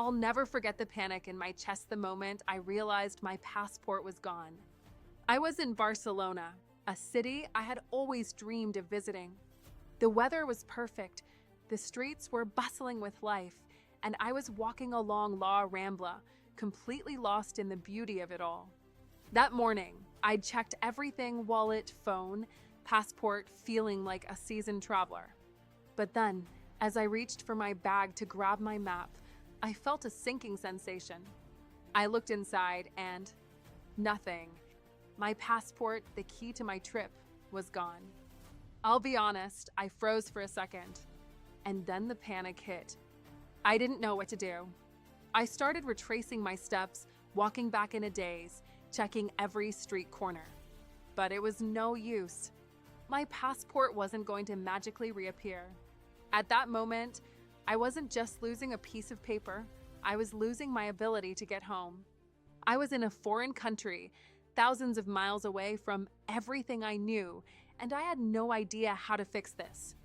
I'll never forget the panic in my chest the moment I realized my passport was gone. I was in Barcelona, a city I had always dreamed of visiting. The weather was perfect, the streets were bustling with life, and I was walking along La Rambla, completely lost in the beauty of it all. That morning, I'd checked everything: wallet, phone, passport, feeling like a seasoned traveler. But then, as I reached for my bag to grab my map, I felt a sinking sensation. I looked inside and nothing. My passport, the key to my trip, was gone. I'll be honest, I froze for a second. And then the panic hit. I didn't know what to do. I started retracing my steps, walking back in a daze, checking every street corner. But it was no use. My passport wasn't going to magically reappear. At that moment, I wasn't just losing a piece of paper, I was losing my ability to get home. I was in a foreign country, thousands of miles away from everything I knew, and I had no idea how to fix this.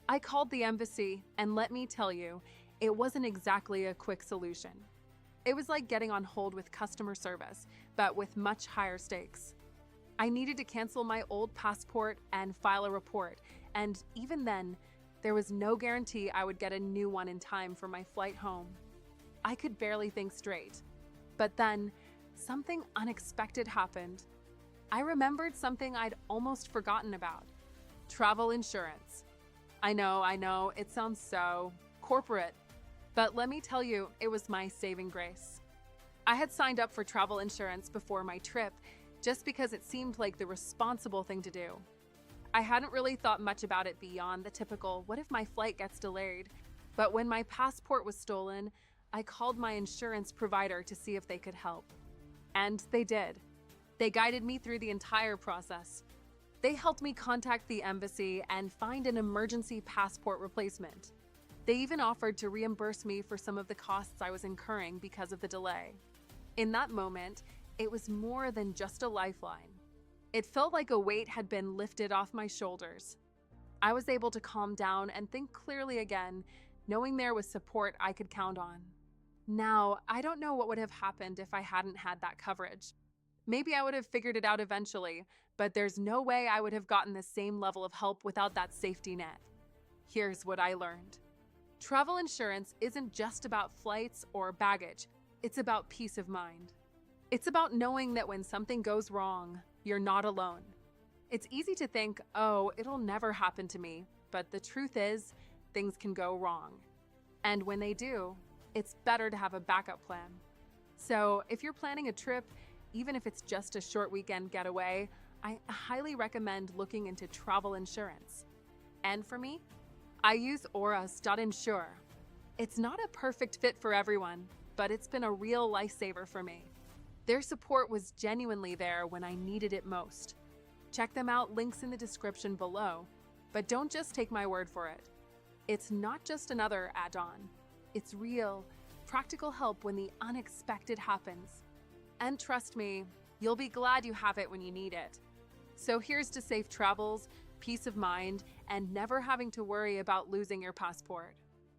I called the embassy, and let me tell you, it wasn't exactly a quick solution. It was like getting on hold with customer service, but with much higher stakes. I needed to cancel my old passport and file a report, and even then, there was no guarantee I would get a new one in time for my flight home. I could barely think straight. But then, something unexpected happened. I remembered something I'd almost forgotten about: travel insurance. I know, it sounds so corporate, but let me tell you, it was my saving grace. I had signed up for travel insurance before my trip just because it seemed like the responsible thing to do. I hadn't really thought much about it beyond the typical, what if my flight gets delayed? But when my passport was stolen, I called my insurance provider to see if they could help. And they did. They guided me through the entire process. They helped me contact the embassy and find an emergency passport replacement. They even offered to reimburse me for some of the costs I was incurring because of the delay. In that moment, it was more than just a lifeline. It felt like a weight had been lifted off my shoulders. I was able to calm down and think clearly again, knowing there was support I could count on. Now, I don't know what would have happened if I hadn't had that coverage. Maybe I would have figured it out eventually, but there's no way I would have gotten the same level of help without that safety net. Here's what I learned. Travel insurance isn't just about flights or baggage, it's about peace of mind. It's about knowing that when something goes wrong, you're not alone. It's easy to think, oh, it'll never happen to me, but the truth is, things can go wrong. And when they do, it's better to have a backup plan. So if you're planning a trip, even if it's just a short weekend getaway, I highly recommend looking into travel insurance. And for me, I use Auras.insure. It's not a perfect fit for everyone, but it's been a real lifesaver for me. Their support was genuinely there when I needed it most. Check them out, links in the description below. But don't just take my word for it. It's not just another add-on. It's real, practical help when the unexpected happens. And trust me, you'll be glad you have it when you need it. So here's to safe travels, peace of mind, and never having to worry about losing your passport.